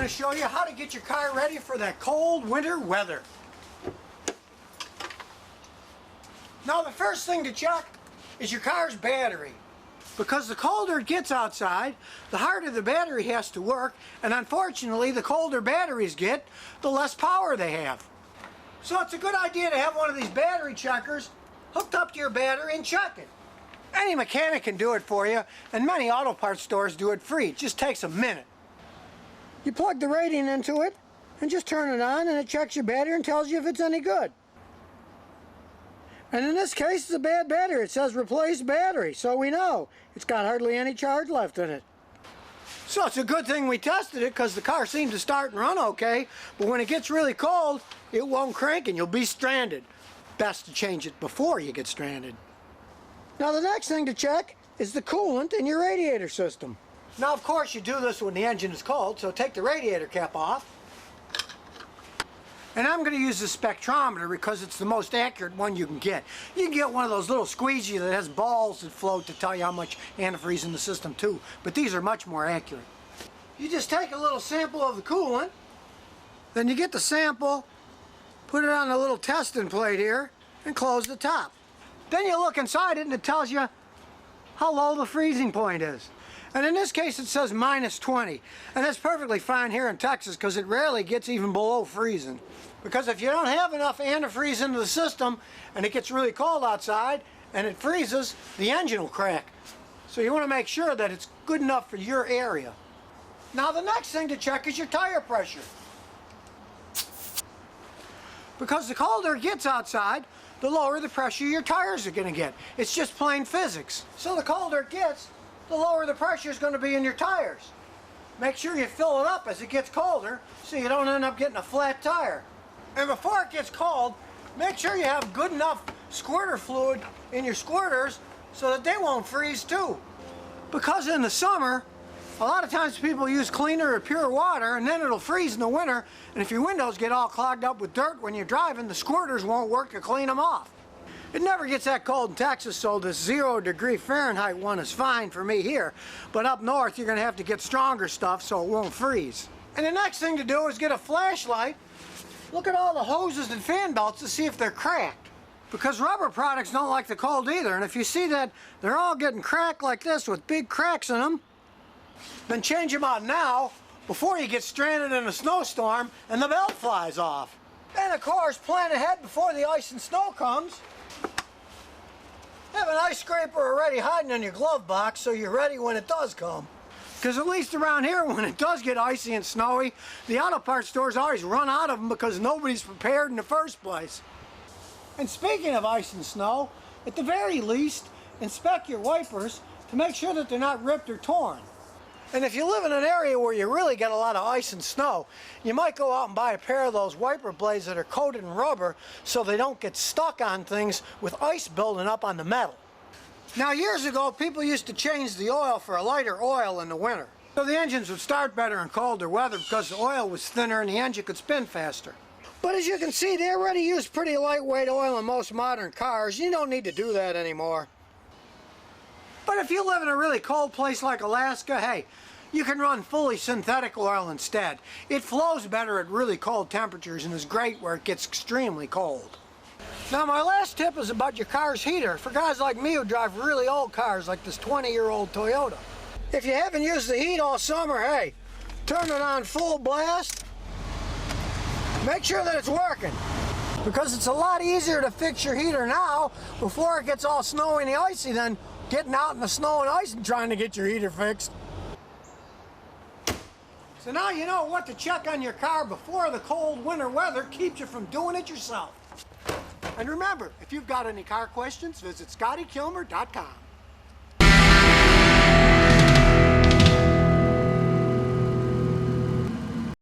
to show you how to get your car ready for that cold winter weather. Now the first thing to check is your car's battery. Because the colder it gets outside, the harder the battery has to work, and unfortunately the colder batteries get, the less power they have. So it's a good idea to have one of these battery checkers hooked up to your battery and check it. Any mechanic can do it for you, and many auto parts stores do it free. It just takes a minute. You plug the rating into it and just turn it on, and it checks your battery and tells you if it's any good. And in this case, it's a bad battery. It says replace battery, so we know it's got hardly any charge left in it. So it's a good thing we tested it, because the car seemed to start and run okay, but when it gets really cold, it won't crank and you'll be stranded. Best to change it before you get stranded. Now the next thing to check is the coolant in your radiator system. Now of course you do this when the engine is cold, so take the radiator cap off. And I'm going to use the spectrometer because it's the most accurate one you can get. You can get one of those little squeegee that has balls that float to tell you how much antifreeze in the system too, but these are much more accurate. You just take a little sample of the coolant, then you get the sample, put it on a little testing plate here, and close the top. Then you look inside it and it tells you how low the freezing point is. And in this case it says -20. And that's perfectly fine here in Texas because it rarely gets even below freezing. Because if you don't have enough antifreeze into the system and it gets really cold outside and it freezes, the engine will crack. So you want to make sure that it's good enough for your area. Now the next thing to check is your tire pressure. Because the colder it gets outside, the lower the pressure your tires are going to get. It's just plain physics. So the colder it gets, the lower the pressure is going to be in your tires. Make sure you fill it up as it gets colder so you don't end up getting a flat tire. And before it gets cold, make sure you have good enough squirter fluid in your squirters so that they won't freeze too. Because in the summer, a lot of times people use cleaner or pure water and then it'll freeze in the winter, and if your windows get all clogged up with dirt when you're driving, the squirters won't work to clean them off. It never gets that cold in Texas, so this 0° Fahrenheit one is fine for me here. But up north, you're going to have to get stronger stuff so it won't freeze. And the next thing to do is get a flashlight, look at all the hoses and fan belts to see if they're cracked. Because rubber products don't like the cold either, and if you see that they're all getting cracked like this with big cracks in them, then change them out now before you get stranded in a snowstorm and the belt flies off. And of course, plan ahead before the ice and snow comes. Have an ice scraper already hiding in your glove box so you're ready when it does come. Because at least around here, when it does get icy and snowy, the auto parts stores always run out of them because nobody's prepared in the first place. And speaking of ice and snow, at the very least, inspect your wipers to make sure that they're not ripped or torn. And if you live in an area where you really get a lot of ice and snow, you might go out and buy a pair of those wiper blades that are coated in rubber so they don't get stuck on things with ice building up on the metal. Now years ago, people used to change the oil for a lighter oil in the winter. So the engines would start better in colder weather because the oil was thinner and the engine could spin faster. But as you can see, they already use pretty lightweight oil in most modern cars. You don't need to do that anymore. But if you live in a really cold place like Alaska, hey, you can run fully synthetic oil instead. It flows better at really cold temperatures and is great where it gets extremely cold. Now my last tip is about your car's heater for guys like me who drive really old cars like this 20-year-old Toyota. If you haven't used the heat all summer, hey, turn it on full blast. Make sure that it's working, because it's a lot easier to fix your heater now before it gets all snowy and icy than getting out in the snow and ice and trying to get your heater fixed. So now you know what to check on your car before the cold winter weather keeps you from doing it yourself. And remember, if you've got any car questions, visit ScottyKilmer.com.